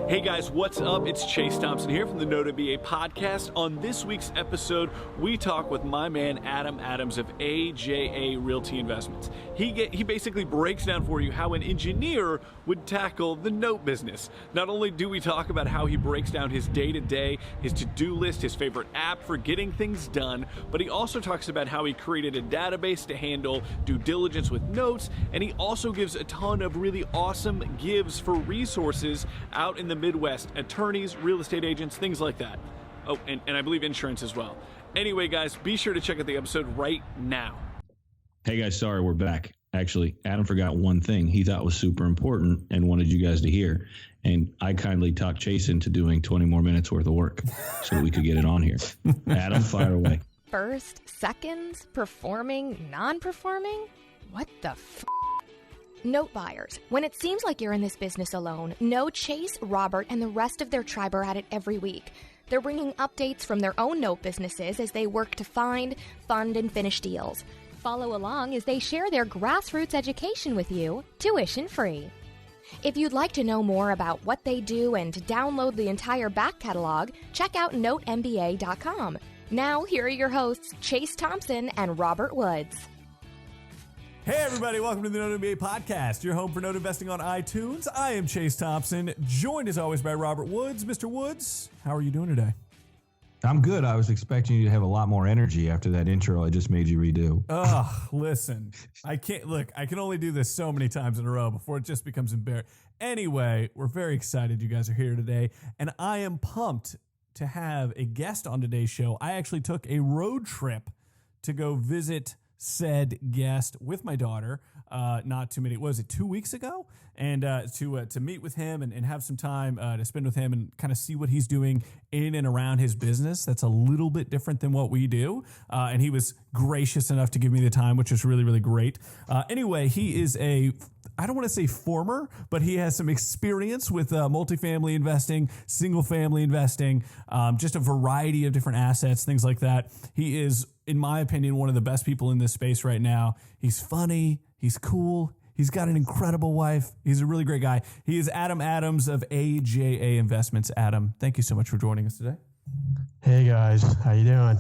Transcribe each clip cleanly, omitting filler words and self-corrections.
Hey guys, what's up? It's Chase Thompson here from the Note MBA podcast. On this week's episode, we talk with my man Adam Adams of AJA Realty Investments. He basically breaks down for you how an engineer would tackle the note business. Not only do we talk about how he breaks down his day-to-day, his to-do list, his favorite app for getting things done, but he also talks about how he created a database to handle due diligence with notes, and he also gives a ton of really awesome gives for resources out in the Midwest, attorneys, real estate agents, things like that. Oh, and I believe insurance as well. Anyway, guys, be sure to check out the episode right now. Hey guys, sorry, we're back. Actually, Adam forgot one thing he thought was super important and wanted you guys to hear. And I kindly talked Chase into doing 20 more minutes worth of work so that we could get it on here. Adam, fire away. First, seconds, performing, non-performing? What the f***? Note buyers, when it seems like you're in this business alone, know Chase, Robert, and the rest of their tribe are at it every week. They're bringing updates from their own note businesses as they work to find, fund, and finish deals. Follow along as they share their grassroots education with you, tuition free. If you'd like to know more about what they do and to download the entire back catalog, check out notemba.com. Now, here are your hosts, Chase Thompson and Robert Woods. Hey everybody, welcome to the Note MBA podcast, your home for note investing on iTunes. I am Chase Thompson, joined as always by Robert Woods. Mr. Woods, how are you doing today? I'm good. I was expecting you to have a lot more energy after that intro I just made you redo. Listen, I can only do this so many times in a row before it just becomes embarrassing. Anyway, we're very excited you guys are here today, and I am pumped to have a guest on today's show. I actually took a road trip to go visit said guest with my daughter, not too many, 2 weeks ago? And to meet with him and have some time to spend with him and kind of see what he's doing in and around his business. That's a little bit different than what we do. And he was gracious enough to give me the time, which was really, really great. Anyway, he is I don't want to say former, but he has some experience with multifamily investing, single family investing, just a variety of different assets, things like that. He is, in my opinion, one of the best people in this space right now. He's funny. He's cool. He's got an incredible wife. He's a really great guy. He is Adam Adams of AJA Investments. Adam, thank you so much for joining us today. Hey guys, how you doing?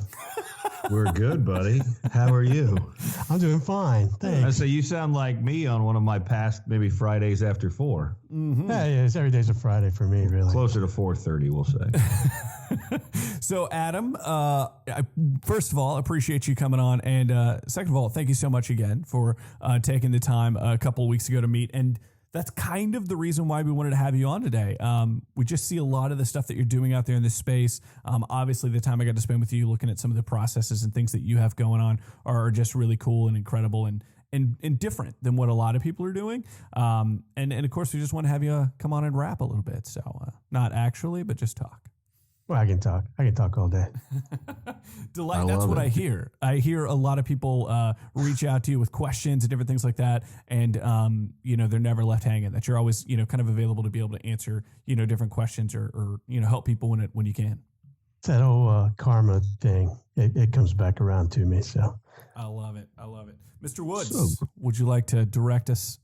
We're good, buddy. How are you? I'm doing fine, thanks. So you sound like me on one of my past maybe Fridays after 4. Mm-hmm. Yeah, every day's a Friday for me, really. Closer to 4:30, we'll say. So Adam, first of all, appreciate you coming on. And second of all, thank you so much again for taking the time a couple of weeks ago to meet. And that's kind of the reason why we wanted to have you on today. We just see a lot of the stuff that you're doing out there in this space. Obviously, the time I got to spend with you looking at some of the processes and things that you have going on are just really cool and incredible and different than what a lot of people are doing. And of course, we just want to have you come on and rap a little bit. So not actually, but just talk. Well, I can talk all day. That's what I hear. I hear a lot of people reach out to you with questions and different things like that. And, they're never left hanging, that you're always, kind of available to be able to answer, different questions or help people when you can. It's that whole karma thing. It comes back around to me. So I love it. Mr. Woods, would you like to direct us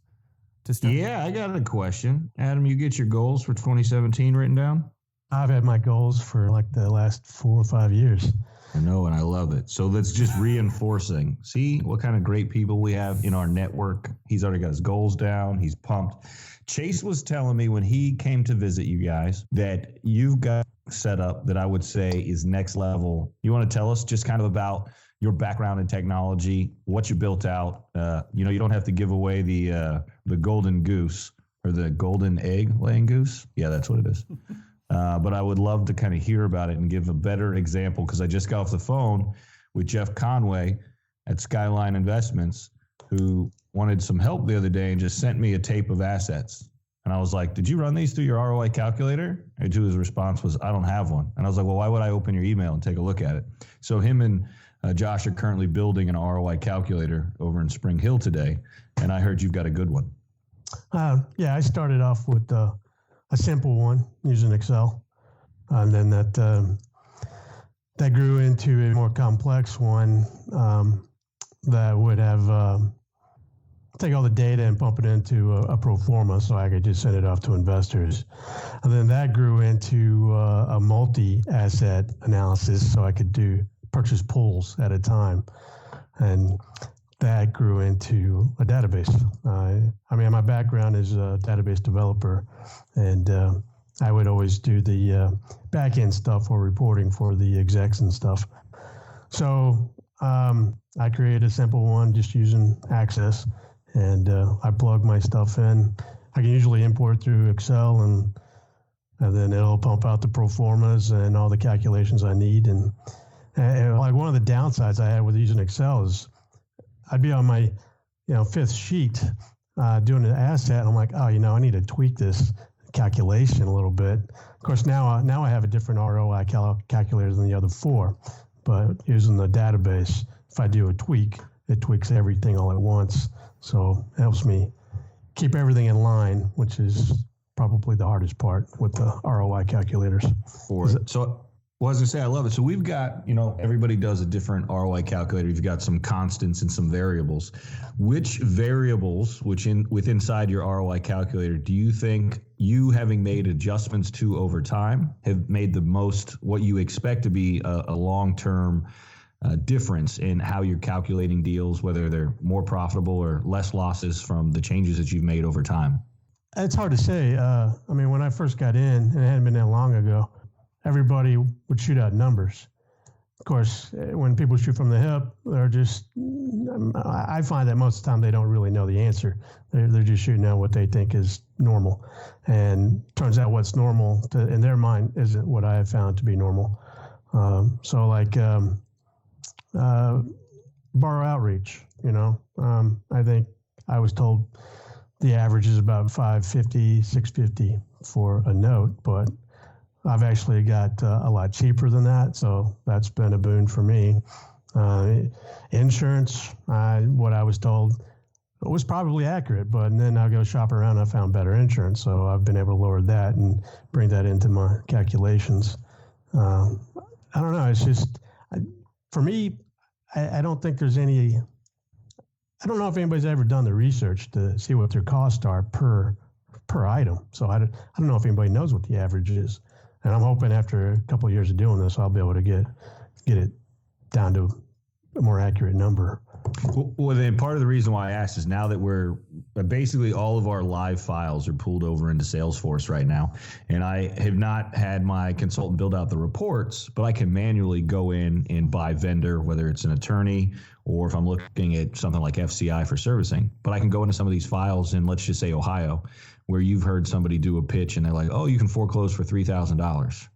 to stuff? Yeah, I got a question. Adam, you get your goals for 2017 written down? I've had my goals for like the last 4 or 5 years. I know, and I love it. So that's just reinforcing. See what kind of great people we have in our network. He's already got his goals down. He's pumped. Chase was telling me when he came to visit you guys that you've got set up that I would say is next level. You want to tell us just kind of about your background in technology, what you built out? You don't have to give away the golden goose or the golden egg laying goose. Yeah, that's what it is. But I would love to kind of hear about it and give a better example because I just got off the phone with Jeff Conway at Skyline Investments who wanted some help the other day and just sent me a tape of assets. And I was like, did you run these through your ROI calculator? And his response was, I don't have one. And I was like, well, why would I open your email and take a look at it? So him and Josh are currently building an ROI calculator over in Spring Hill today. And I heard you've got a good one. Yeah, I started off with a simple one using Excel. And then that grew into a more complex one that would have take all the data and pump it into a pro forma so I could just send it off to investors. And then that grew into a multi-asset analysis so I could purchase pools at a time. And that grew into a database. I mean, my background is a database developer, and I would always do the back-end stuff for reporting for the execs and stuff. So I created a simple one just using Access, and I plug my stuff in. I can usually import through Excel, and then it'll pump out the pro formas and all the calculations I need. And like one of the downsides I had with using Excel is I'd be on my, fifth sheet doing an asset, and I'm like, oh, I need to tweak this calculation a little bit. Of course, now I have a different ROI calculator than the other four, but using the database, if I do a tweak, it tweaks everything all at once. So it helps me keep everything in line, which is probably the hardest part with the ROI calculators. Well, I was going to say, I love it. So we've got, everybody does a different ROI calculator. You've got some constants and some variables. Which variables, inside your ROI calculator, do you think you, having made adjustments to over time, have made the most, what you expect to be a long-term difference in how you're calculating deals, whether they're more profitable or less losses from the changes that you've made over time? It's hard to say. When I first got in, and it hadn't been that long ago, everybody would shoot out numbers. Of course, when people shoot from the hip, they're just, I find that most of the time they don't really know the answer. They're just shooting out what they think is normal. And turns out what's normal in their mind isn't what I have found to be normal. Borrow outreach, I think I was told the average is about $550, $650 for a note, but I've actually got a lot cheaper than that, so that's been a boon for me. Insurance, what I was told was probably accurate, but then I go shop around and I found better insurance, so I've been able to lower that and bring that into my calculations. I don't know, it's just, for me, I don't think there's any, I don't know if anybody's ever done the research to see what their costs are per item, so I don't know if anybody knows what the average is. And I'm hoping after a couple of years of doing this, I'll be able to get it down to a more accurate number. Well, then part of the reason why I asked is now that we're basically all of our live files are pulled over into Salesforce right now. And I have not had my consultant build out the reports, but I can manually go in and buy vendor, whether it's an attorney or if I'm looking at something like FCI for servicing. But I can go into some of these files in, let's just say, Ohio, where you've heard somebody do a pitch and they're like, oh, you can foreclose for $3,000.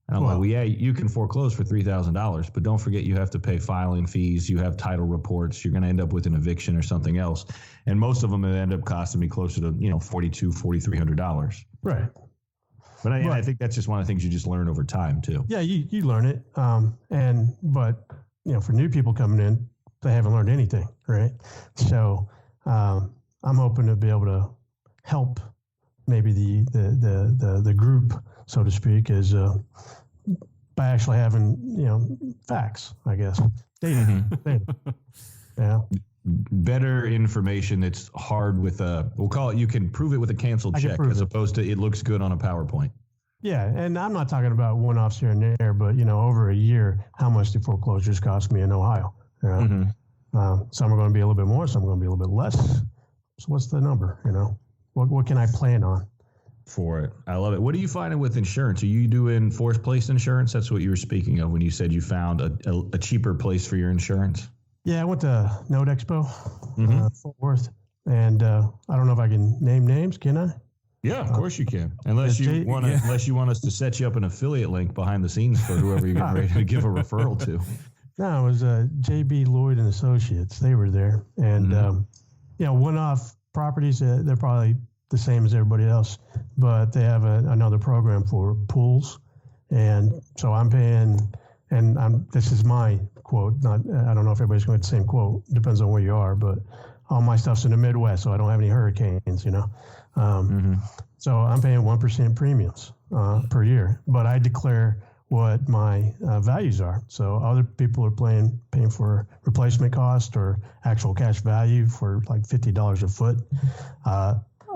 And I'm like, well, yeah, you can foreclose for $3,000, but don't forget you have to pay filing fees. You have title reports. You're going to end up with an eviction or something else. And most of them end up costing me closer to, $4,200, $4,300. Right. But I think that's just one of the things you just learn over time too. Yeah, you learn it. But for new people coming in, they haven't learned anything, right? So I'm hoping to be able to help maybe the group, so to speak, is by actually having facts, I guess, data. Yeah, better information that's hard with we'll call it, you can prove it with a canceled check as opposed to it looks good on a PowerPoint. Yeah, and I'm not talking about one-offs here and there, but over a year, how much do foreclosures cost me in Ohio? Some are going to be a little bit more, some are going to be a little bit less. So what's the number? What can I plan on for it? I love it. What are you finding with insurance? Are you doing forced place insurance? That's what you were speaking of when you said you found a cheaper place for your insurance. Yeah, I went to Note Expo, Fort Worth, and I don't know if I can name names. Can I? Yeah, of course you can. Unless you want us to set you up an affiliate link behind the scenes for whoever you're getting ready to give a referral to. No, it was JB Lloyd and Associates. They were there, and one-off properties. They're probably the same as everybody else, but they have another program for pools, and so I'm paying. And this is my quote. I don't know if everybody's going to the same quote. Depends on where you are, but all my stuff's in the Midwest, so I don't have any hurricanes. So I'm paying 1% premiums per year, but I declare what my values are. So other people are paying for replacement cost or actual cash value for like $50 a foot.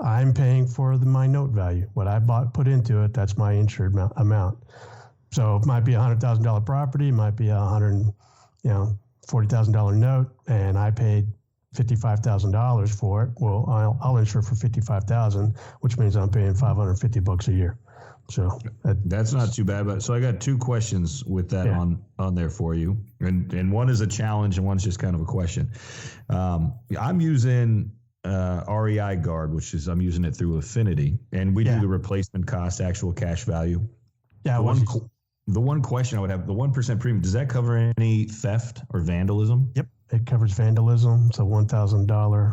I'm paying for my note value. What I put into it, that's my insured amount. So it might be $100,000 property, it might be $40,000 note, and I paid $55,000 for it. Well, I'll insure for $55,000, which means I'm paying $550 a year. So that's not too bad. But so I got two questions with that on there for you, and one is a challenge and one's just kind of a question. I'm using REI Guard, I'm using it through Affinity, and we do the replacement cost, actual cash value. Yeah. The one question I would have, the 1% premium, does that cover any theft or vandalism? Yep. It covers vandalism. It's a $1,000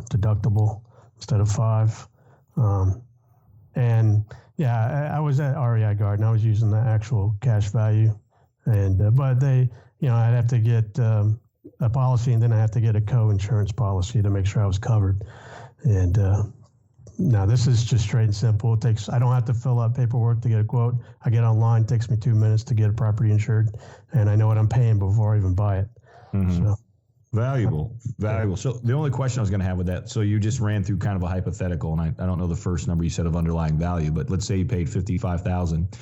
deductible instead of $500. And I was at REI Guard and I was using the actual cash value. And, but they, I'd have to get a policy and then I have to get a co-insurance policy to make sure I was covered. And, now this is just straight and simple. I don't have to fill out paperwork to get a quote. I get online, it takes me 2 minutes to get a property insured, and I know what I'm paying before I even buy it. Mm-hmm. So, Valuable. So the only question I was going to have with that, so you just ran through kind of a hypothetical, and I don't know the first number you said of underlying value, but let's say you paid $55,000.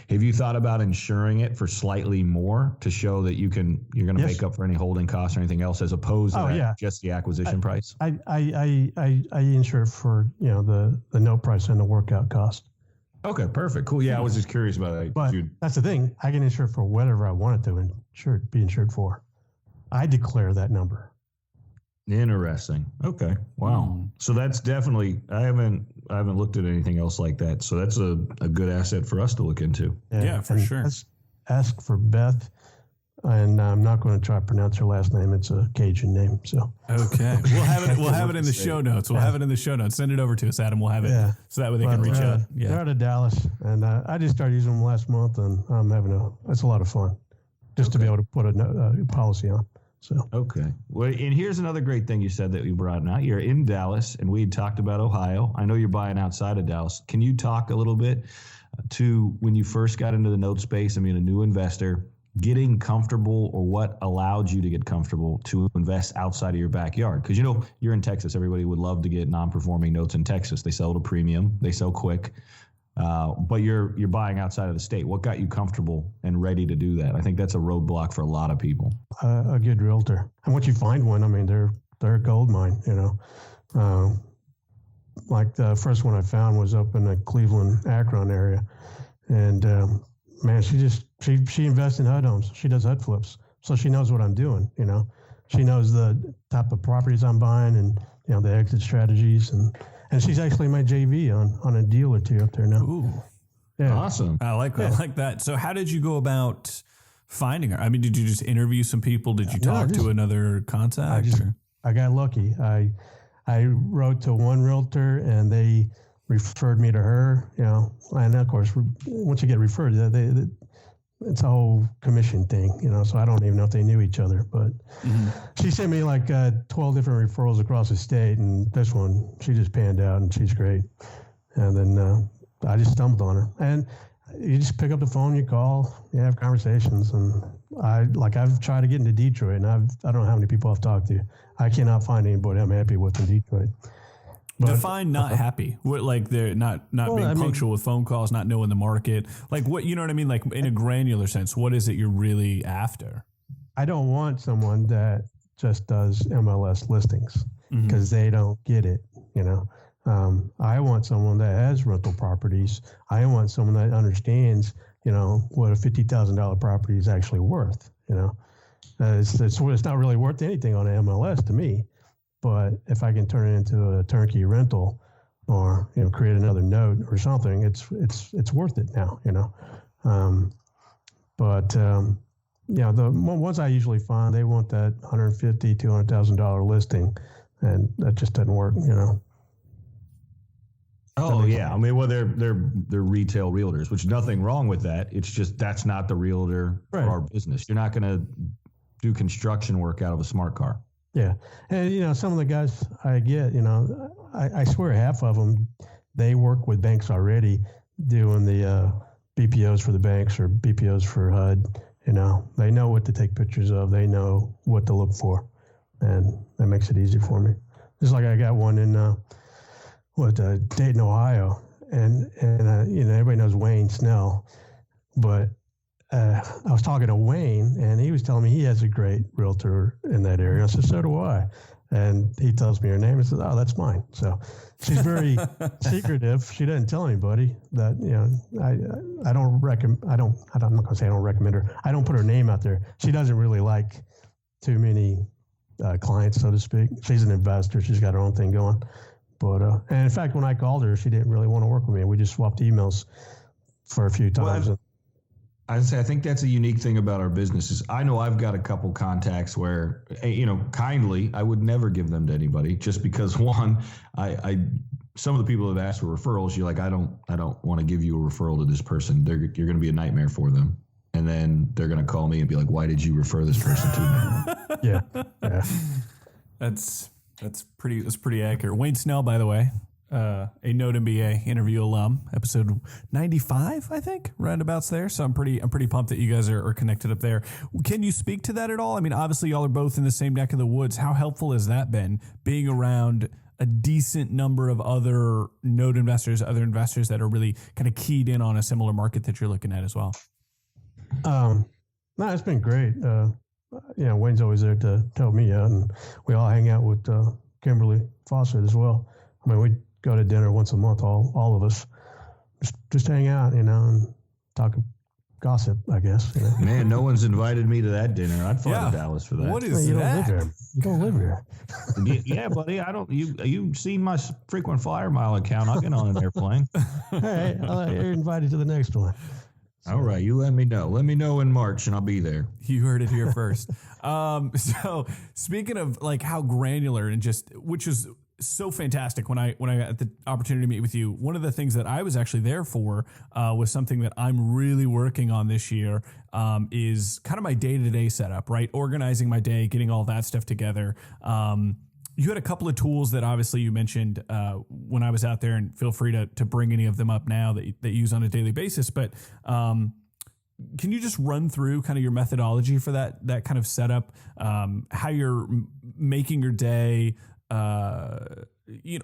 Have you thought about insuring it for slightly more to show that you're going to make up for any holding costs or anything else, as opposed to just the acquisition price? I insure for the note price and the workout cost. Okay, perfect, cool. Yeah, I was just curious about that. But that's the thing. I can insure for whatever I want it to be insured for. I declare that number. Interesting. Okay. Wow. So that's definitely, I haven't looked at anything else like that. So that's a good asset for us to look into. Yeah, for sure. Ask for Beth, and I'm not going to try to pronounce her last name. It's a Cajun name. So okay, we'll have it in the show notes. We'll have it in the show notes. Send it over to us, Adam. We'll have it so that way they can reach out. Yeah, they're out of Dallas, and I just started using them last month, and I'm it's a lot of fun just to be able to put a policy on. So okay. Well, and here's another great thing you said that you brought out. You're in Dallas, and we had talked about Ohio. I know you're buying outside of Dallas. Can you talk a little bit to when you first got into the note space? I mean, a new investor, getting comfortable, or what allowed you to get comfortable to invest outside of your backyard? Because you're in Texas. Everybody would love to get non-performing notes in Texas. They sell at a premium. They sell quick. But you're buying outside of the state. What got you comfortable and ready to do that? I think that's a roadblock for a lot of people. A good realtor. And once you find one, I mean, they're a gold mine, like the first one I found was up in the Cleveland, Akron area. And, man, she invests in HUD homes. She does HUD flips. So she knows what I'm doing, She knows the type of properties I'm buying and, the exit strategies. And she's actually my JV on a deal or two up there now. Ooh. Yeah. Awesome. I like that. So how did you go about finding her? I mean, did you just interview some people? Did you talk to another contact? I got lucky. I wrote to one realtor and they referred me to her, and of course, once you get referred, it's a whole commission thing, so I don't even know if they knew each other, but she sent me like 12 different referrals across the state, and this one, she just panned out and she's great. And then I just stumbled on her, and you just pick up the phone, you call, you have conversations. And I've tried to get into Detroit, and I don't know how many people I've talked to. I cannot find anybody I'm happy with in Detroit. But, define not happy. What, like they're not being punctual with phone calls, not knowing the market. Like what, you know what I mean? Like in a granular sense, what is it you're really after? I don't want someone that just does MLS listings because they don't get it. I want someone that has rental properties. I want someone that understands, what a $50,000 property is actually worth. It's not really worth anything on MLS to me. But if I can turn it into a turnkey rental, or create another note or something, it's worth it now. The ones I usually find, they want that $150,000, $200,000 listing, and that just doesn't work. Oh yeah, I mean, well, they're retail realtors, which nothing wrong with that. It's just that's not the realtor for our business. You're not going to do construction work out of a smart car. Yeah. And, some of the guys I get, I swear half of them, they work with banks already doing the BPOs for the banks or BPOs for HUD. They know what to take pictures of. They know what to look for, and that makes it easy for me. Just like I got one in Dayton, Ohio, and everybody knows Wayne Snell, but I was talking to Wayne, and he was telling me he has a great realtor in that area. I said, so do I. And he tells me her name and says, oh, that's mine. So she's very secretive. She doesn't tell anybody that, I don't recommend, I'm not going to say I don't recommend her. I don't put her name out there. She doesn't really like too many clients, so to speak. She's an investor. She's got her own thing going. But, and in fact, when I called her, she didn't really want to work with me. We just swapped emails for a few times. Well, I think that's a unique thing about our business is I know I've got a couple contacts where, kindly, I would never give them to anybody just because one, some of the people have asked for referrals. You're like, I don't want to give you a referral to this person. You're going to be a nightmare for them. And then they're going to call me and be like, why did you refer this person to me? Yeah. That's pretty accurate. Wayne Snell, by the way, a Note MBA interview alum, episode 95, I think, roundabouts there. So I'm pretty pumped that you guys are connected up there. Can you speak to that at all? I mean, obviously y'all are both in the same neck of the woods. How helpful has that been, being around a decent number of other Note investors, other investors that are really kind of keyed in on a similar market that you're looking at as well? No, it's been great. Wayne's always there to help me out, and we all hang out with Kimberly Fawcett as well. I mean, we go to dinner once a month, all of us, just hang out, and talk gossip, I guess. Man, no one's invited me to that dinner. I'd fly to Dallas for that. What is you that? You don't live here. Yeah, buddy. I don't. You seen my frequent flyer mile account? I've been on an airplane. Hey, you're invited to the next one. All right, you let me know. Let me know in March, and I'll be there. You heard it here first. So speaking of like how granular and which is so fantastic when I got the opportunity to meet with you, one of the things that I was actually there for was something that I'm really working on this year is kind of my day-to-day setup, right? Organizing my day, getting all that stuff together. You had a couple of tools that obviously you mentioned when I was out there, and feel free to bring any of them up now that you use on a daily basis. But can you just run through kind of your methodology for that kind of setup, how you're making your day,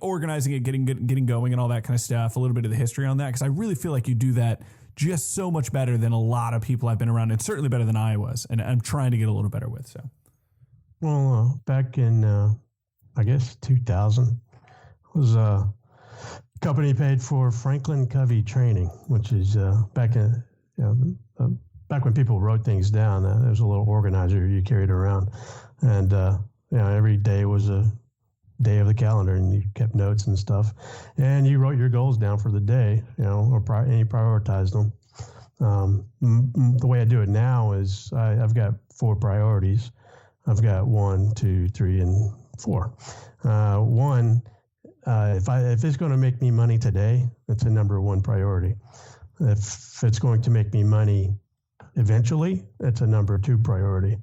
organizing it, getting going and all that kind of stuff, a little bit of the history on that? Because I really feel like you do that just so much better than a lot of people I've been around, and certainly better than I was, and I'm trying to get a little better with. So, well, back in, I guess 2000 was a company paid for Franklin Covey training, which is back when people wrote things down. There was a little organizer you carried around, and every day was a day of the calendar, and you kept notes and stuff, and you wrote your goals down for the day, and you prioritized them. The way I do it now is I've got 4 priorities. I've got 1, 2, 3, and 4. One, if it's going to make me money today, that's a number 1 priority. If it's going to make me money eventually, it's a number 2 priority.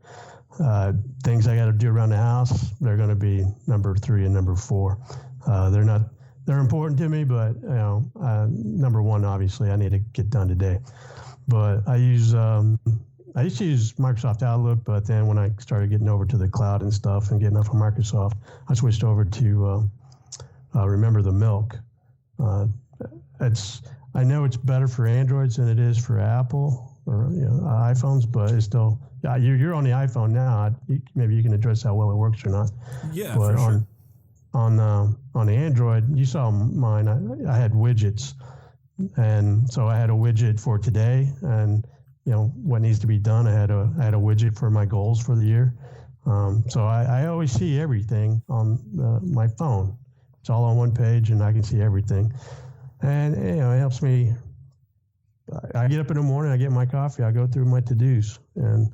Things I got to do around the house, they're going to be number 3 and number 4. They're important to me, but number 1, obviously, I need to get done today. But I used to use Microsoft Outlook, but then when I started getting over to the cloud and stuff and getting off of Microsoft, I switched over to Remember the Milk. I know it's better for Androids than it is for Apple or iPhones, but it's still you're on the iPhone now. Maybe you can address how well it works or not. Yeah, but for sure. On the Android, you saw mine. I had widgets, and so I had a widget for today, and what needs to be done. I had a widget for my goals for the year. So I always see everything on my phone. It's all on one page, and I can see everything. And it helps me. I get up in the morning, I get my coffee, I go through my to-dos, and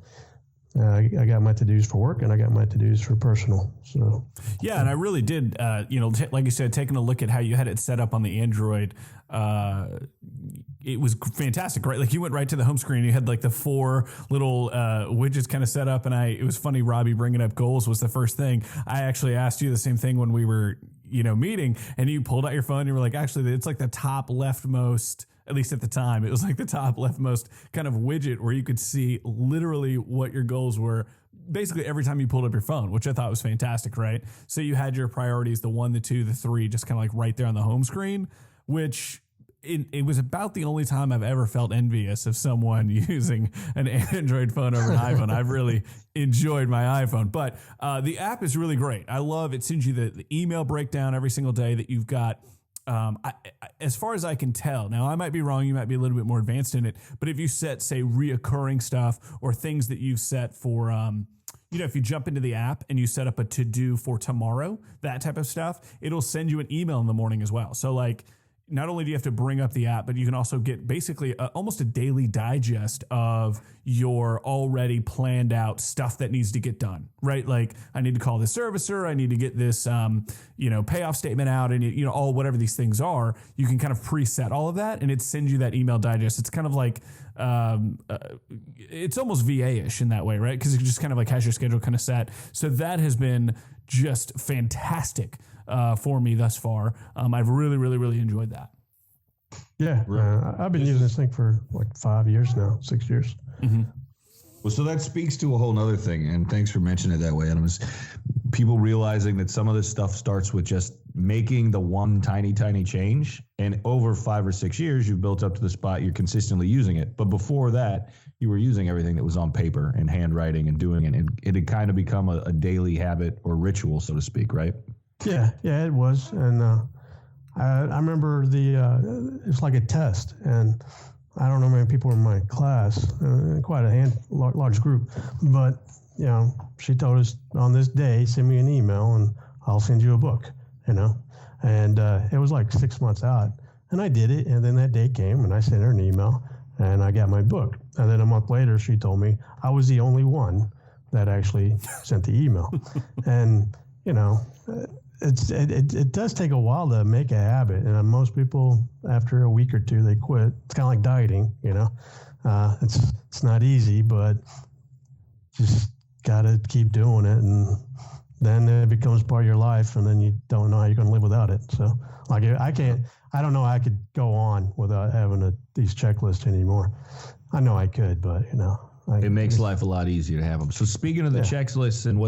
I got my to-dos for work, and I got my to-dos for personal. So yeah, and I really did, like you said, taking a look at how you had it set up on the Android, it was fantastic, right? Like you went right to the home screen, you had like the 4 little widgets kind of set up, and it was funny, Robby bringing up goals was the first thing. I actually asked you the same thing when we were meeting, and you pulled out your phone and you were like, actually, it's like the top leftmost, at least at the time, it was like the top leftmost kind of widget where you could see literally what your goals were basically every time you pulled up your phone, which I thought was fantastic, right? So you had your priorities, the 1, the 2, the 3, just kind of like right there on the home screen, which it was about the only time I've ever felt envious of someone using an Android phone over an iPhone. I've really enjoyed my iPhone, but the app is really great. I love it. Sends you the email breakdown every single day that you've got. As far as I can tell, now I might be wrong, you might be a little bit more advanced in it, but if you set, say, reoccurring stuff or things that you've set for, if you jump into the app and you set up a to-do for tomorrow, that type of stuff, it'll send you an email in the morning as well. So like, not only do you have to bring up the app, but you can also get basically almost a daily digest of your already planned out stuff that needs to get done, right? Like I need to call this servicer, I need to get this, payoff statement out, and all whatever these things are, you can kind of preset all of that, and it sends you that email digest. It's kind of like it's almost VA-ish in that way, right? Because it just kind of like has your schedule kind of set. So that has been just fantastic for me thus far. I've really, really, really enjoyed that. Yeah, I've been using this thing for like 5 years now, 6 years. Mm-hmm. Well, so that speaks to a whole nother thing, and thanks for mentioning it that way, Adam, is people realizing that some of this stuff starts with just making the one tiny change, and over 5 or 6 years, you've built up to the spot you're consistently using it. But before that, you were using everything that was on paper and handwriting and doing it, and it had kind of become a daily habit or ritual, so to speak, right? Yeah, it was, and I remember it's like a test, and I don't know how many people were in my class, quite a large group, but she told us on this day, send me an email and I'll send you a book, and it was like 6 months out, and I did it, and then that day came and I sent her an email and I got my book, and then a month later she told me I was the only one that actually sent the email, and it does take a while to make a habit, and most people after a week or two they quit. It's kind of like dieting, it's not easy, but just gotta keep doing it, and then it becomes part of your life, and then you don't know how you're going to live without it. So like I don't know how I could go on without having these checklists anymore. I know I could, but it makes life a lot easier to have them. So speaking of the checklists and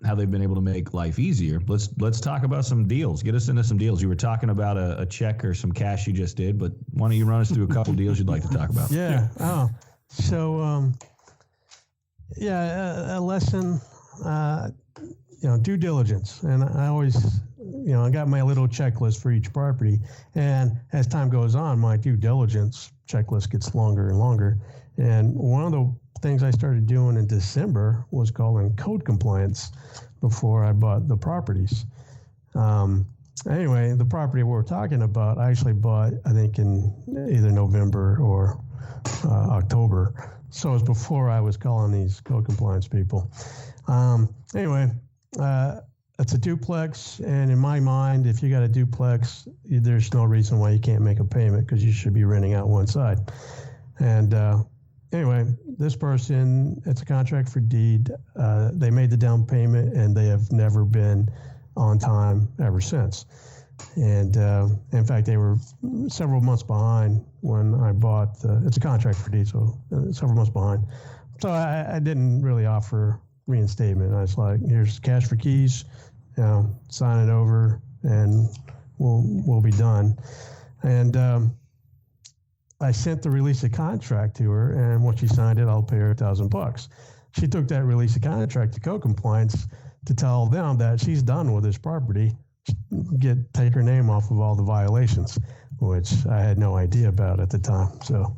how they've been able to make life easier, let's talk about some deals. Get us into some deals. You were talking about a check or some cash you just did, but why don't you run us through a couple deals you'd like to talk about? Yeah. Oh, so a lesson. Due diligence, and I always, I got my little checklist for each property, and as time goes on, my due diligence checklist gets longer and longer. And one of the things I started doing in December was calling code compliance before I bought the properties. Anyway, the property we're talking about, I actually bought, I think, in either November or October. So it was before I was calling these code compliance people. Anyway, it's a duplex, and in my mind, if you got a duplex, there's no reason why you can't make a payment, because you should be renting out one side. And anyway, this person, it's a contract for deed. They made the down payment, and they have never been on time ever since. And in fact, they were several months behind when I bought it's a contract for deed, so several months behind. So I didn't really offer reinstatement. I was like, here's cash for keys, sign it over, and we'll be done. And I sent the release of contract to her, and when she signed it, I'll pay her $1,000. She took that release of contract to code compliance to tell them that she's done with this property, take her name off of all the violations, which I had no idea about at the time. So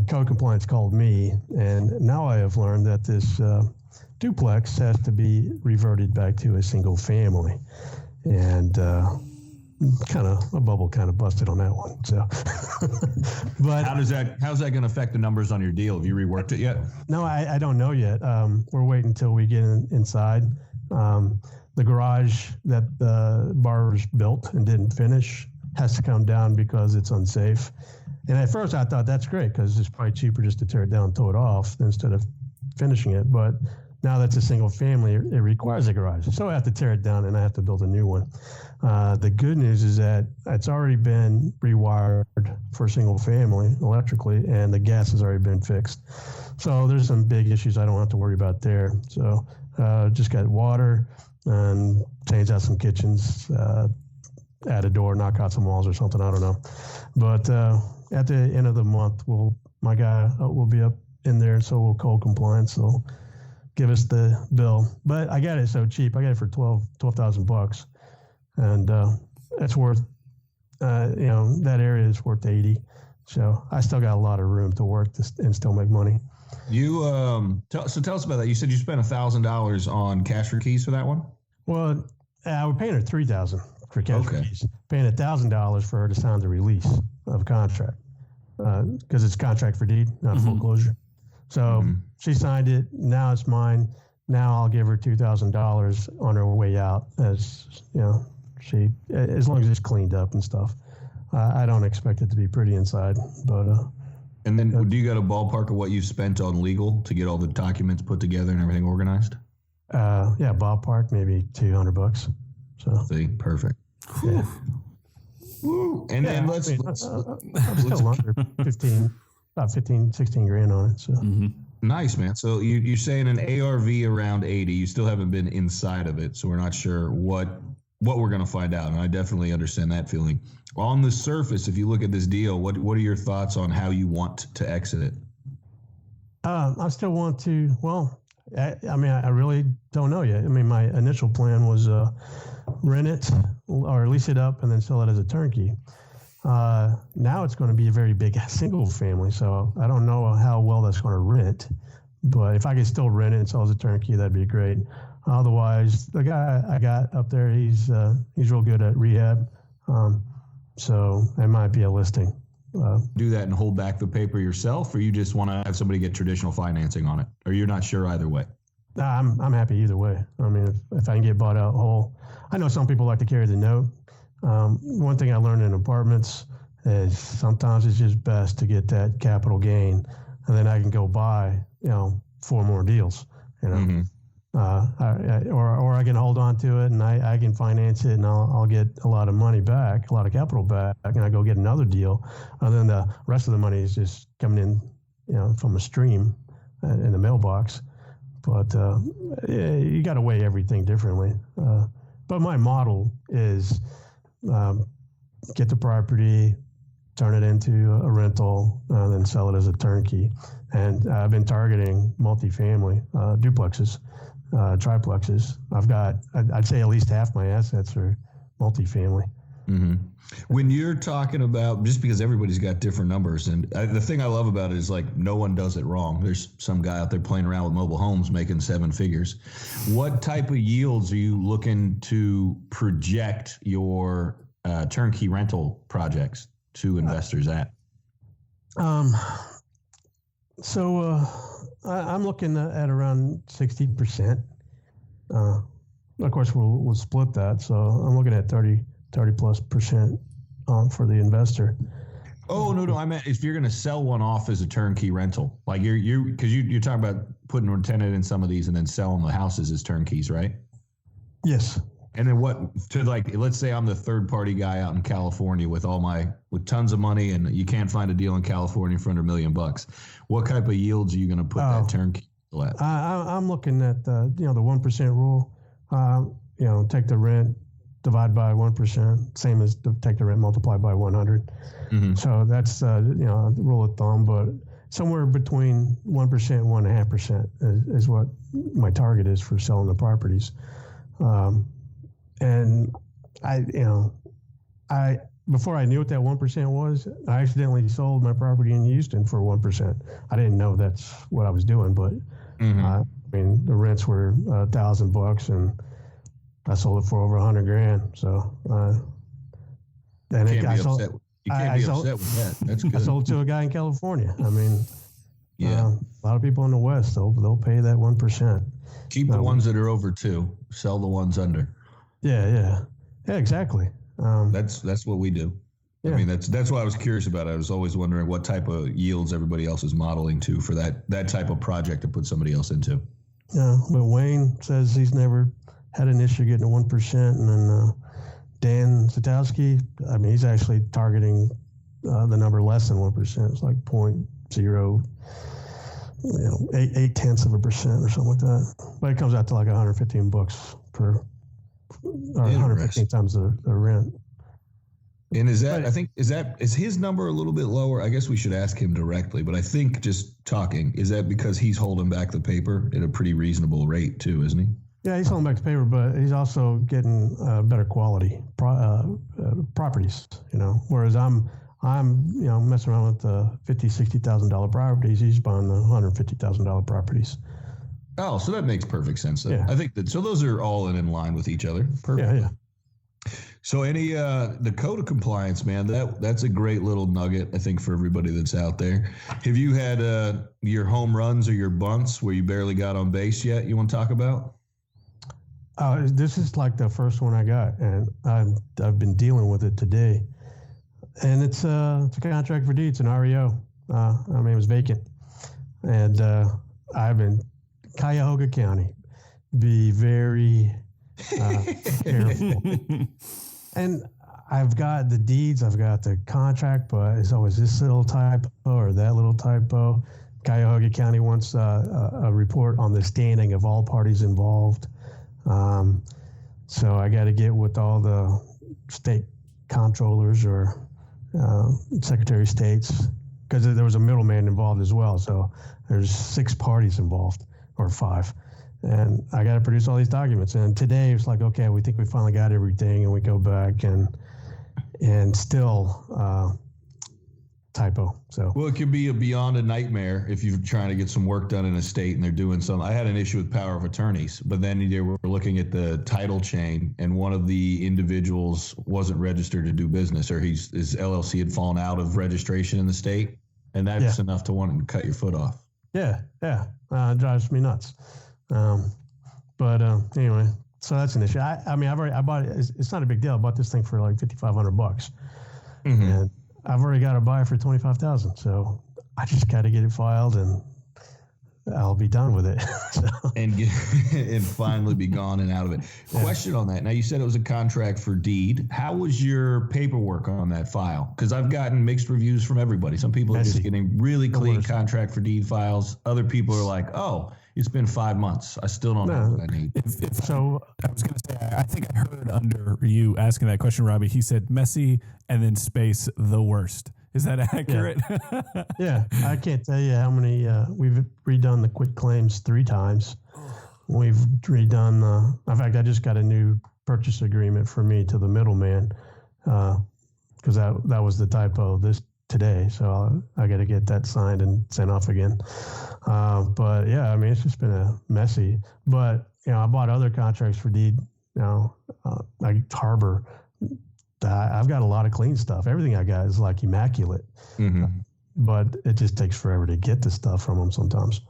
code compliance called me, and now I have learned that this duplex has to be reverted back to a single family, and a bubble busted on that one. So, but how's that going to affect the numbers on your deal? Have you reworked it yet? No, I don't know yet. We're waiting until we get inside. The garage that the borrowers built and didn't finish has to come down because it's unsafe. And at first I thought that's great, because it's probably cheaper just to tear it down and tow it off instead of finishing it. But now that's a single family, it requires a garage. So I have to tear it down and I have to build a new one. The good news is that it's already been rewired for single family electrically, and the gas has already been fixed. So there's some big issues I don't have to worry about there. So just got water and change out some kitchens, add a door, knock out some walls or something. I don't know. But at the end of the month, my guy will be up in there, so we'll code compliance. So give us the bill. But I got it so cheap. I got it for $12,000, and it's worth, that area is worth 80. So I still got a lot of room to work and still make money. You tell us about that. You said you spent $1,000 on cash for keys for that one. Well, we're paying her $3,000 for cash for keys. Paying $1,000 for her to sign the release of contract because it's contract for deed, not foreclosure. So she signed it. Now it's mine. Now I'll give her $2,000 on her way out, as as long as it's cleaned up and stuff. I don't expect it to be pretty inside, but. And then, do you got a ballpark of what you spent on legal to get all the documents put together and everything organized? Yeah, ballpark maybe $200. So. See, perfect. Yeah. Woo. And then let's still under 15, about 15, 16 grand on it. So. Nice, man. So you're saying an ARV around 80. You still haven't been inside of it, so we're not sure what we're going to find out. And I definitely understand that feeling. On the surface, if you look at this deal, what are your thoughts on how you want to exit it? I still want to. Well, I really don't know yet. I mean, my initial plan was rent it or lease it up and then sell it as a turnkey. Now it's going to be a very big single family, so I don't know how well that's going to rent. But if I could still rent it and sell as a turnkey, that'd be great. Otherwise, the guy I got up there, he's real good at rehab, so it might be a listing. Do that and hold back the paper yourself, or you just want to have somebody get traditional financing on it, or you're not sure either way? I'm happy either way. I mean, if I can get bought out whole. I know some people like to carry the note. One thing I learned in apartments is sometimes it's just best to get that capital gain, and then I can go buy, 4 more deals, or I can hold on to it and I can finance it and I'll get a lot of money back, a lot of capital back, and I go get another deal. And then the rest of the money is just coming in, from a stream in the mailbox. But you got to weigh everything differently. But my model is get the property, turn it into a rental, and then sell it as a turnkey. And I've been targeting multifamily, duplexes, triplexes. I've got, I'd say at least half my assets are multifamily. Mm-hmm. When you're talking about, just because everybody's got different numbers, and the thing I love about it is like no one does it wrong. There's some guy out there playing around with mobile homes making 7 figures. What type of yields are you looking to project your turnkey rental projects to investors at? So I'm looking at around 60%. Of course, we'll split that. So I'm looking at 30+% for the investor. Oh, no, I meant if you're going to sell one off as a turnkey rental, like because you're talking about putting a tenant in some of these and then selling the houses as turnkeys, right? Yes. And then let's say I'm the third party guy out in California with tons of money, and you can't find a deal in California for under $1 million. What type of yields are you going to put that turnkey at? I'm looking at the 1% rule. Take the rent, divide by 1%, same as take the rent, multiply by 100. Mm-hmm. So that's the rule of thumb, but somewhere between 1% and 1.5% is what my target is for selling the properties. And I before I knew what that 1% was, I accidentally sold my property in Houston for 1%. I didn't know that's what I was doing, but the rents were $1,000 and I sold it for over $100,000. So, you can't be upset with that. That's good. I sold to a guy in California. I mean, a lot of people in the West, they'll pay that 1%. Keep the ones that are over 2, sell the ones under. Yeah, exactly. That's what we do. Yeah. I mean, that's what I was curious about. I was always wondering what type of yields everybody else is modeling to for that type of project to put somebody else into. Yeah, but Wayne says he's never had an issue getting to 1%, and then Dan Satowski, I mean, he's actually targeting the number less than 1%. It's like 0.0, 0.8% or something like that. But it comes out to like $115 per, or 115 times the rent. And is his number a little bit lower? I guess we should ask him directly, but I think just talking, is that because he's holding back the paper at a pretty reasonable rate too, isn't he? Yeah, he's holding back the paper, but he's also getting better quality properties, whereas I'm messing around with the $50,000-$60,000 properties. He's buying the $150,000 properties. Oh, so that makes perfect sense then. Yeah. I think that, so those are all in line with each other. Perfect. Yeah. So the code of compliance, man, that's a great little nugget, I think, for everybody that's out there. Have you had your home runs or your bunts where you barely got on base yet you want to talk about? This is like the first one I got, and I've been dealing with it today. And it's a contract for deeds, an REO. It was vacant. And I've been Cuyahoga County. Be very careful. And I've got the deeds, I've got the contract, but it's always this little typo or that little typo. Cuyahoga County wants a report on the standing of all parties involved. So I got to get with all the state comptrollers or Secretary of States, because there was a middleman involved as well. So there's 6 parties involved, or 5. And I got to produce all these documents. And today it's like, okay, we think we finally got everything, and we go back and still typo. So well, it could be beyond a nightmare if you're trying to get some work done in a state and they're doing some. I had an issue with power of attorneys, but then they were looking at the title chain, and one of the individuals wasn't registered to do business, or his LLC had fallen out of registration in the state, and that's enough to want to cut your foot off. Yeah, it drives me nuts. But anyway, so that's an issue. I bought it. It's not a big deal. I bought this thing for like $5,500, and I've already got a buyer for $25,000. So I just got to get it filed, and I'll be done with it. and finally be gone and out of it. Yeah. Question on that. Now, you said it was a contract for deed. How was your paperwork on that file? Because I've gotten mixed reviews from everybody. Some people are just getting really clean contract for deed files. Other people are like, oh, it's been 5 months. I still don't know what I need. So I was going to say, I think I heard under you asking that question, Robby, he said messy and then space the worst. Is that accurate? Yeah. I can't tell you how many, we've redone the quit claims 3 times. We've redone, in fact, I just got a new purchase agreement for me to the middleman, because that was the typo today. So I got to get that signed and sent off again. But yeah, it's just been messy. But I bought other contracts for deed. Like Harbor. I've got a lot of clean stuff. Everything I got is like immaculate. Mm-hmm. But it just takes forever to get the stuff from them sometimes.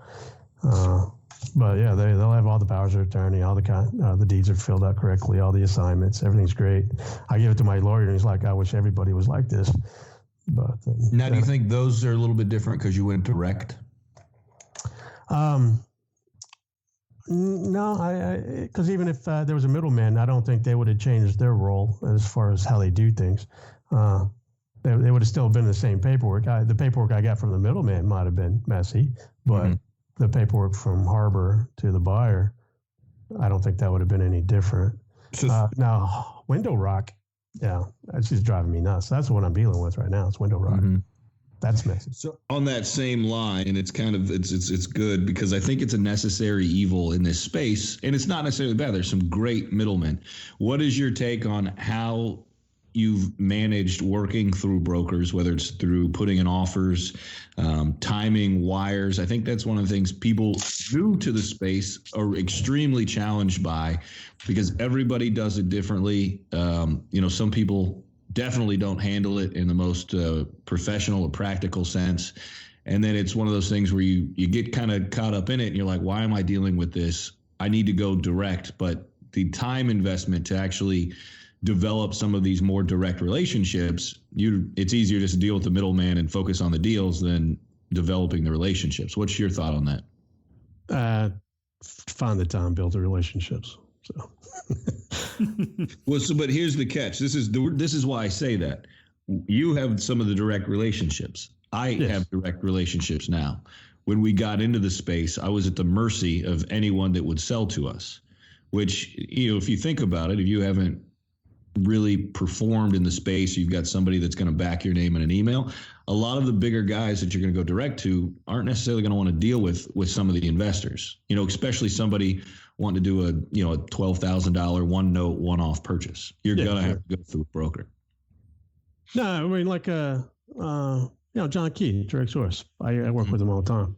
But yeah, they'll have all the powers of attorney, all the deeds are filled out correctly, all the assignments, everything's great. I give it to my lawyer, and he's like, I wish everybody was like this. But now, do you think those are a little bit different because you went direct? No, because even if there was a middleman, I don't think they would have changed their role as far as how they do things. They would have still been the same paperwork. The paperwork I got from the middleman might have been messy, but the paperwork from Harbor to the buyer, I don't think that would have been any different. Now, window rock, that's just driving me nuts. That's what I'm dealing with right now. It's window rock. Mm-hmm. That's messy. So on that same line, and it's kind of it's good because I think it's a necessary evil in this space, and it's not necessarily bad. There's some great middlemen. What is your take on how you've managed working through brokers, whether it's through putting in offers, timing wires? I think that's one of the things people new to the space are extremely challenged by, because everybody does it differently. Some people definitely don't handle it in the most professional or practical sense. And then it's one of those things where you get kind of caught up in it and you're like, why am I dealing with this? I need to go direct. But the time investment to actually develop some of these more direct relationships, it's easier just to deal with the middleman and focus on the deals than developing the relationships. What's your thought on that? find the time, build the relationships. So, but here's the catch. This is why I say that. You have some of the direct relationships. I have direct relationships now. When we got into the space, I was at the mercy of anyone that would sell to us, which, if you think about it, if you haven't really performed in the space, you've got somebody that's going to back your name in an email. A lot of the bigger guys that you're going to go direct to aren't necessarily going to want to deal with some of the investors, especially somebody wanting to do a $12,000 one note, one off purchase. You're going to have to go through a broker. No, I mean, like, John Key, direct source. I work with him all the time.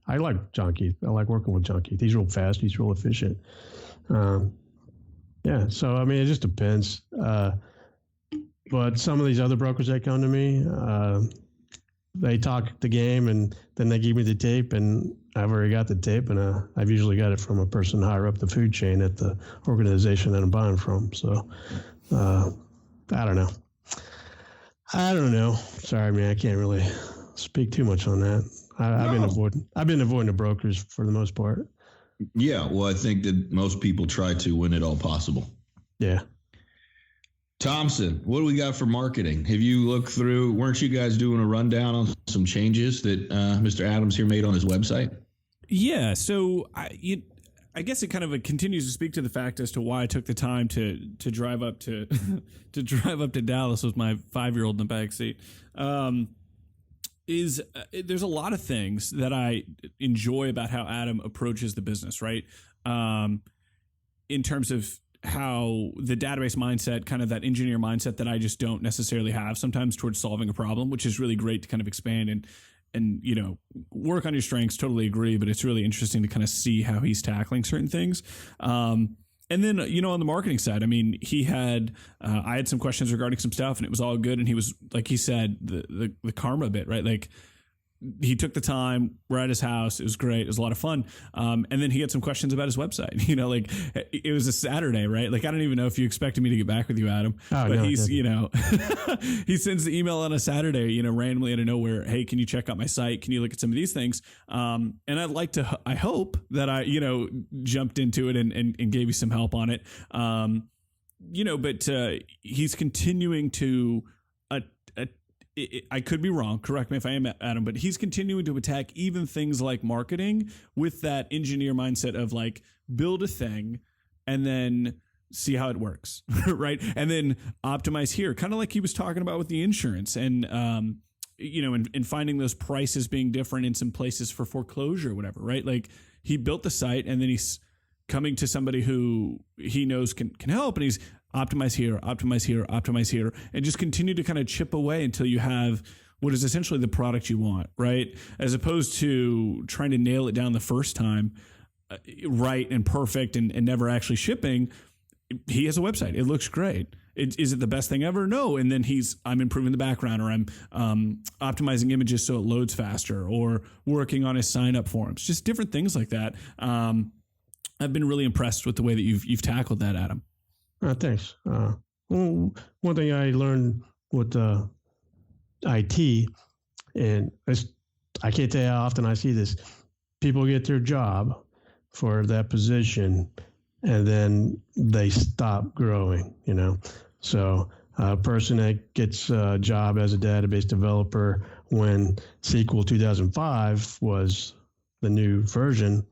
I like John Keith. I like working with John Keith. He's real fast. He's real efficient. So, I mean, it just depends. But some of these other brokers that come to me, they talk the game and then they give me the tape, and I've already got the tape, and I've usually got it from a person higher up the food chain at the organization that I'm buying from. So, I don't know. Sorry, man. I can't really speak too much on that. I've been avoiding the brokers for the most part. Yeah, well, I think that most people try to when at all possible. Yeah. Thompson, what do we got for marketing? Have you looked through? Weren't you guys doing a rundown on some changes that Mr. Adams here made on his website? Yeah. So I guess it kind of continues to speak to the fact as to why I took the time to drive up to to drive up to Dallas with my 5-year-old in the back seat. There's a lot of things that I enjoy about how Adam approaches the business, right? In terms of how the database mindset, kind of that engineer mindset that I just don't necessarily have sometimes towards solving a problem, which is really great to kind of expand and work on your strengths. Totally agree, but it's really interesting to kind of see how he's tackling certain things. And then, on the marketing side, I mean, I had some questions regarding some stuff, and it was all good. And he was, like he said, the karma bit, right? Like, he took the time. We're at his house. It was great. It was a lot of fun. And then he had some questions about his website. Like, it was a Saturday, right? Like, I don't even know if you expected me to get back with you, Adam. Oh, but no, he's, he sends the email on a Saturday, randomly out of nowhere. Hey, can you check out my site? Can you look at some of these things? And I hope that I, jumped into it and gave you some help on it. But he's continuing to, I could be wrong. Correct me if I am, Adam, but he's continuing to attack even things like marketing with that engineer mindset of like, build a thing and then see how it works, right? And then optimize here, kind of like he was talking about with the insurance and, and finding those prices being different in some places for foreclosure or whatever, right? Like, he built the site and then he's coming to somebody who he knows can help, and he's optimize here, and just continue to kind of chip away until you have what is essentially the product you want, right? As opposed to trying to nail it down the first time, right and perfect and never actually shipping. He has a website. It looks great. Is it the best thing ever? No. And then I'm improving the background, or I'm optimizing images so it loads faster, or working on his sign up forms, just different things like that. I've been really impressed with the way that you've tackled that, Adam. Thanks. One thing I learned with IT, and I can't tell you how often I see this, people get their job for that position and then they stop growing, So a person that gets a job as a database developer when SQL 2005 was the new version,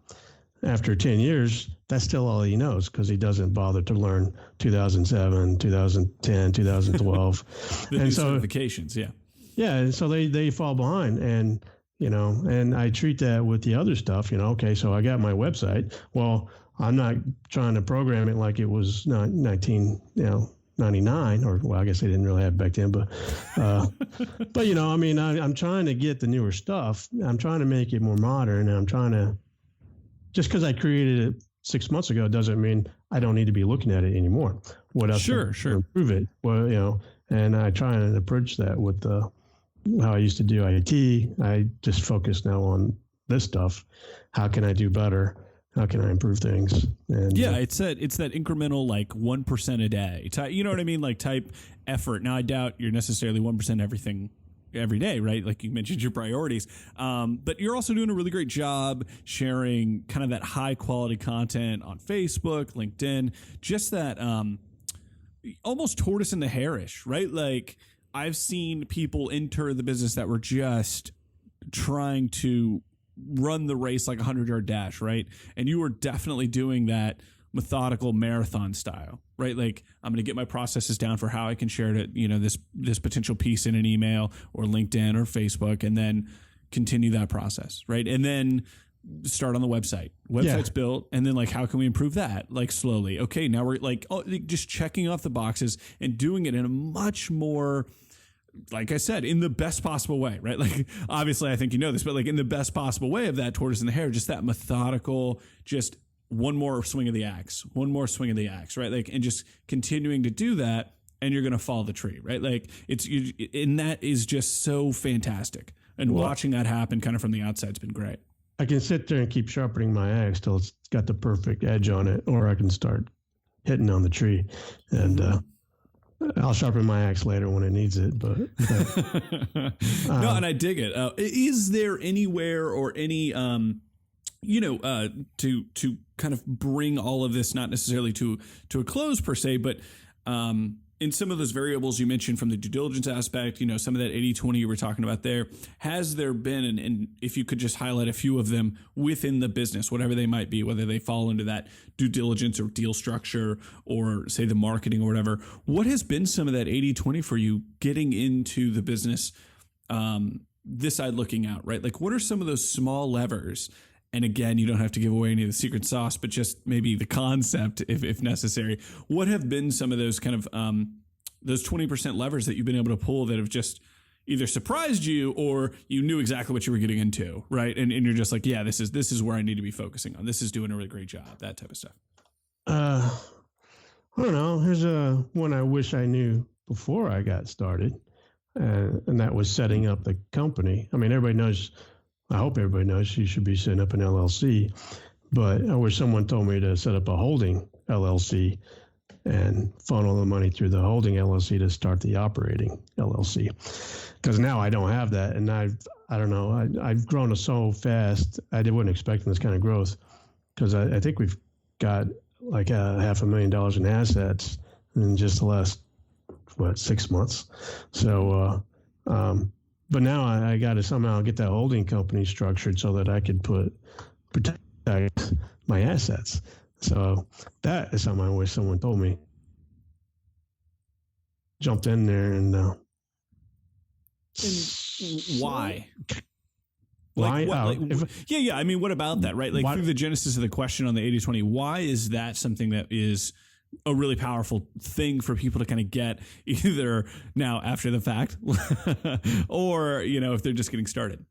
after 10 years, that's still all he knows because he doesn't bother to learn 2007, 2010, 2012. And so certifications, yeah. Yeah, and so they fall behind, and and I treat that with the other stuff. Okay, so I got my website. Well, I'm not trying to program it like it was 1999, or well, I guess they didn't really have it back then, but I'm trying to get the newer stuff. I'm trying to make it more modern, and I'm trying to. Just because I created it 6 months ago doesn't mean I don't need to be looking at it anymore. What else? Sure. Improve it. Well, and I try and approach that with how I used to do IT. I just focus now on this stuff. How can I do better? How can I improve things? And it's that incremental, like 1% a day. You know what I mean? Like type effort. Now, I doubt you're necessarily 1% everything every day, right? Like you mentioned your priorities. But you're also doing a really great job sharing kind of that high quality content on Facebook, LinkedIn, just that almost tortoise and the hare-ish, right? Like I've seen people enter the business that were just trying to run the race like a 100-yard dash, right? And you were definitely doing that methodical marathon style, right? Like I'm going to get my processes down for how I can share it, this potential piece in an email or LinkedIn or Facebook, and then continue that process, right? And then start on the website's built, and then like how can we improve that, like slowly? Okay, now we're like just checking off the boxes and doing it in a much more, like I said, in the best possible way, right? Like obviously I think you know this, but like in the best possible way of that tortoise and the hare, just that methodical, just one more swing of the axe, right? Like, and just continuing to do that, and you're going to follow the tree, right? Like and that is just so fantastic. And watching that happen kind of from the outside has been great. I can sit there and keep sharpening my axe till it's got the perfect edge on it, or I can start hitting on the tree, and I'll sharpen my axe later when it needs it. But no, and I dig it. Is there anywhere or any to kind of bring all of this, not necessarily to a close per se, but in some of those variables you mentioned from the due diligence aspect, some of that 80-20 you were talking about there, has there been, and if you could just highlight a few of them within the business, whatever they might be, whether they fall into that due diligence or deal structure or say the marketing or whatever, what has been some of that 80-20 for you getting into the business, this side looking out, right? Like what are some of those small levers? And again, you don't have to give away any of the secret sauce, but just maybe the concept if necessary. What have been some of those kind of those 20% levers that you've been able to pull that have just either surprised you or you knew exactly what you were getting into, right? And you're just like, yeah, this is where I need to be focusing on. This is doing a really great job, that type of stuff. I don't know. Here's one I wish I knew before I got started, and that was setting up the company. I mean, everybody knows. I hope everybody knows you should be setting up an LLC, but I wish someone told me to set up a holding LLC and funnel the money through the holding LLC to start the operating LLC. Because now I don't have that, and I don't know. I've grown so fast. I wasn't expecting this kind of growth, because I think we've got like $500,000 in assets in just the last 6 months. So. But now I got to somehow get that holding company structured so that I could protect my assets. So that is something I wish someone told me. Jumped in there and why? Why? Yeah. I mean, what about that, right? Like through the genesis of the question on the 80-20, why is that something that is a really powerful thing for people to kind of get either now after the fact or, if they're just getting started?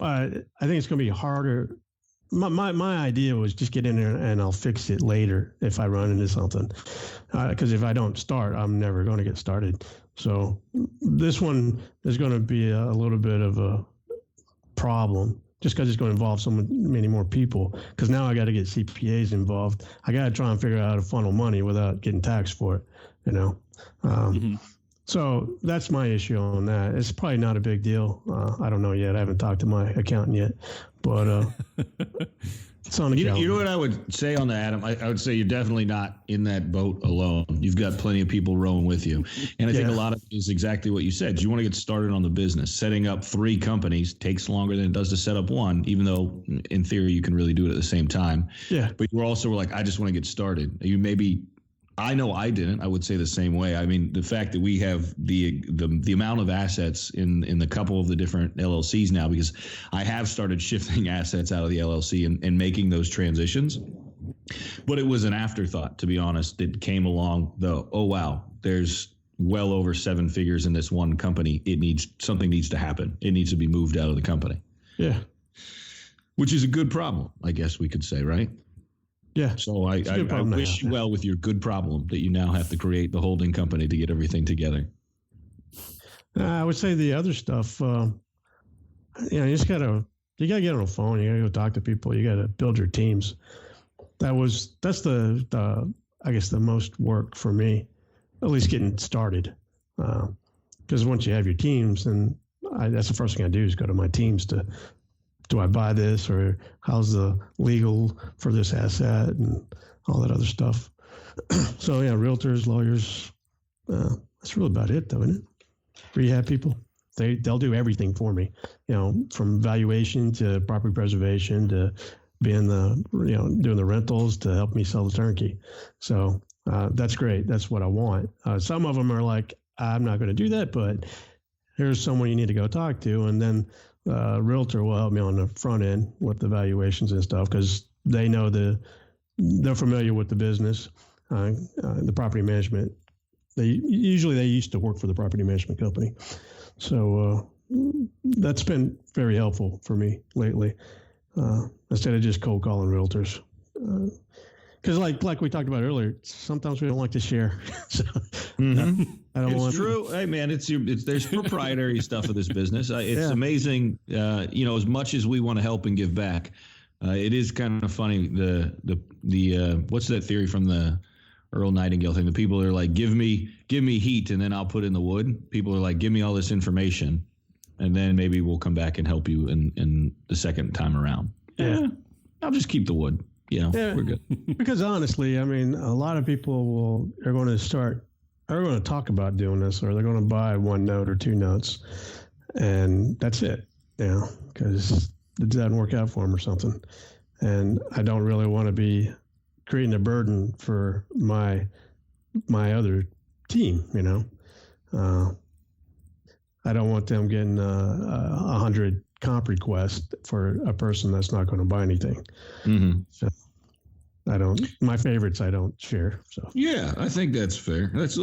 I think it's going to be harder. My idea was just get in there and I'll fix it later if I run into something. Because if I don't start, I'm never going to get started. So this one is going to be a little bit of a problem, just because it's going to involve so many more people. Because now I got to get CPAs involved. I got to try and figure out how to funnel money without getting taxed for it, So that's my issue on that. It's probably not a big deal. I don't know yet. I haven't talked to my accountant yet, but it's on the calendar. You know what I would say on that, Adam? I would say you're definitely not in that boat alone. You've got plenty of people rowing with you. And I think a lot of it is exactly what you said. You want to get started on the business. Setting up 3 companies takes longer than it does to set up one, even though in theory you can really do it at the same time. Yeah. But you also were like, I just want to get started. You maybe... I know I didn't. I would say the same way. I mean, the fact that we have the amount of assets in the couple of the different LLCs now, because I have started shifting assets out of the LLC and making those transitions. But it was an afterthought, to be honest. It came along though. Oh, wow, there's well over 7 figures in this one company. Something needs to happen. It needs to be moved out of the company. Yeah. Which is a good problem, I guess we could say, right? Yeah. So I wish you well with your good problem that you now have to create the holding company to get everything together. I would say the other stuff, you got to get on the phone. You got to go talk to people. You got to build your teams. That's the I guess the most work for me, at least getting started. Because once you have your teams, then that's the first thing I do is go to my teams do I buy this, or how's the legal for this asset and all that other stuff. So yeah, realtors, lawyers, that's really about it though, isn't it? Rehab people, they'll do everything for me, from valuation to property preservation to being doing the rentals to help me sell the turnkey. So that's great. That's what I want. Some of them are like, I'm not going to do that, but here's someone you need to go talk to. And then realtor will help me on the front end with the valuations and stuff, because they know they're familiar with the business, the property management. They used to work for the property management company. So that's been very helpful for me lately, instead of just cold calling realtors. Because like we talked about earlier, sometimes we don't like to share. So I don't want. It's true. Hey man, there's proprietary stuff of this business. It's amazing. As much as we want to help and give back, it is kind of funny. The what's that theory from the Earl Nightingale thing? The people are like, give me heat and then I'll put in the wood. People are like, give me all this information and then maybe we'll come back and help you in the second time around. Yeah, I'll just keep the wood. We're good. Because honestly, I mean, a lot of people are going to talk about doing this, or they're going to buy one note or two notes, and that's it. Because it doesn't work out for them or something. And I don't really want to be creating a burden for my other team. I don't want them getting 100 comp request for a person that's not going to buy anything. Mm-hmm. So my favorites I don't share. So yeah, I think that's fair. That's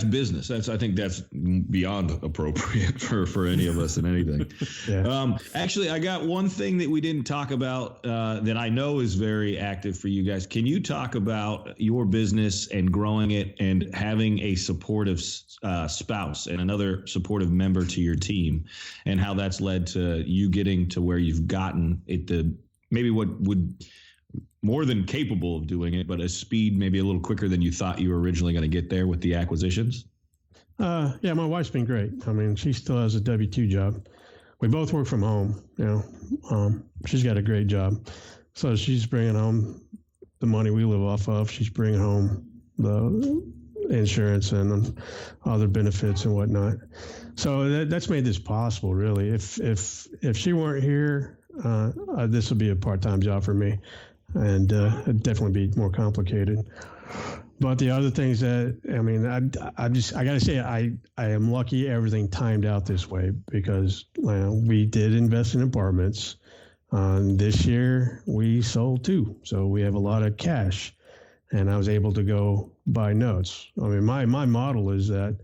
business. I think that's beyond appropriate for any of us in anything. Yeah. Actually, I got one thing that we didn't talk about that I know is very active for you guys. Can you talk about your business and growing it and having a supportive spouse and another supportive member to your team, and how that's led to you getting to where you've gotten it, maybe what would more than capable of doing it, but a speed maybe a little quicker than you thought you were originally going to get there with the acquisitions? Yeah, my wife's been great. I mean, she still has a W-2 job. We both work from home. She's got a great job. So she's bringing home the money we live off of. She's bringing home the insurance and other benefits and whatnot. So that's made this possible, really. If she weren't here, this would be a part-time job for me, and it'd definitely be more complicated. But the other things that, I mean, I got to say, I am lucky everything timed out this way, because we did invest in apartments. This year we sold 2, so we have a lot of cash, and I was able to go buy notes. I mean, my model is that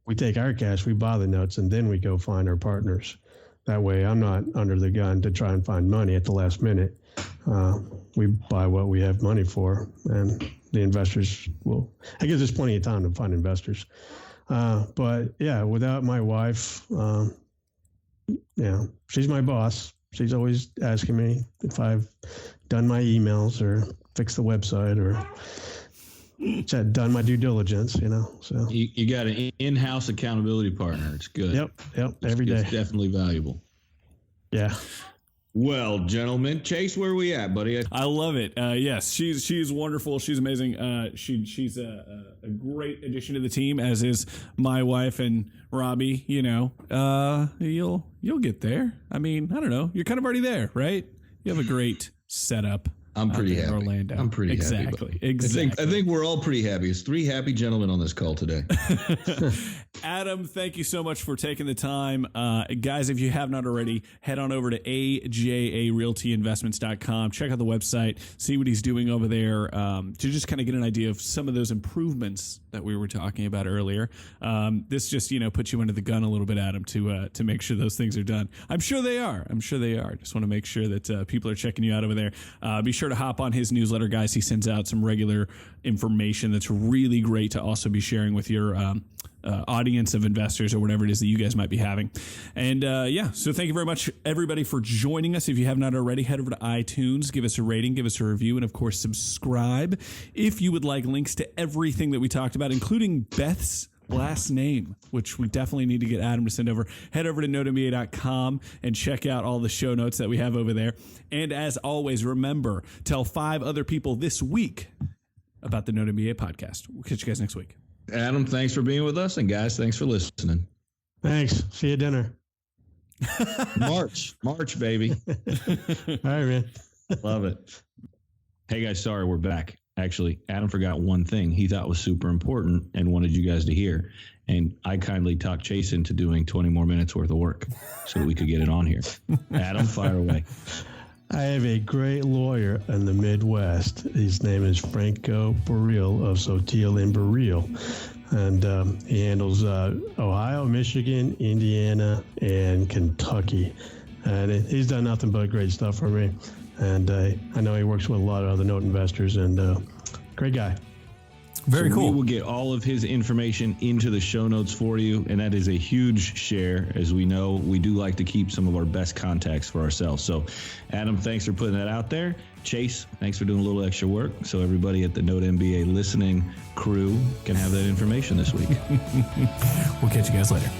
we take our cash, we buy the notes, and then we go find our partners. That way I'm not under the gun to try and find money at the last minute. We buy what we have money for, and the investors I guess there's plenty of time to find investors. But yeah, without my wife, she's my boss. She's always asking me if I've done my emails or fixed the website or done my due diligence, so you got an in-house accountability partner. It's good. Yep. Every day. It's definitely valuable. Yeah. Well, gentlemen, Chase, where are we at, buddy? I love it. Yes, she's wonderful. She's amazing. She's a great addition to the team, as is my wife and Robby. You'll get there. I mean, I don't know. You're kind of already there, right? You have a great setup. I'm pretty happy. Orlando. I'm pretty happy. Exactly. I think we're all pretty happy. It's 3 happy gentlemen on this call today. Adam, thank you so much for taking the time. Guys, if you have not already, head on over to ajarealtyinvestments.com. Check out the website, see what he's doing over there, to just kind of get an idea of some of those improvements that we were talking about earlier. This just, puts you under the gun a little bit, Adam, to make sure those things are done. I'm sure they are. Just want to make sure that people are checking you out over there. Be sure to hop on his newsletter, guys. He sends out some regular information that's really great to also be sharing with your audience of investors or whatever it is that you guys might be having. And so thank you very much, everybody, for joining us. If you have not already, head over to iTunes, give us a rating, give us a review, and of course, subscribe. If you would like links to everything that we talked about, including Beth's last name, which we definitely need to get Adam to send over. Head over to notemba.com and check out all the show notes that we have over there. And as always, remember, tell 5 other people this week about the Note MBA podcast. We'll catch you guys next week. Adam, thanks for being with us. And guys, thanks for listening. Thanks. See you at dinner. March, baby. All right, man. Love it. Hey guys, sorry, we're back. Actually, Adam forgot one thing he thought was super important and wanted you guys to hear. And I kindly talked Chase into doing 20 more minutes worth of work so that we could get it on here. Adam, fire away. I have a great lawyer in the Midwest. His name is Franco Burrell of Sotil and Burrell. And he handles Ohio, Michigan, Indiana, and Kentucky. And he's done nothing but great stuff for me. And I know he works with a lot of other note investors, and great guy. Very cool. We will get all of his information into the show notes for you, and that is a huge share. As we know, we do like to keep some of our best contacts for ourselves. So, Adam, thanks for putting that out there. Chase, thanks for doing a little extra work so everybody at the Note MBA listening crew can have that information this week. We'll catch you guys later.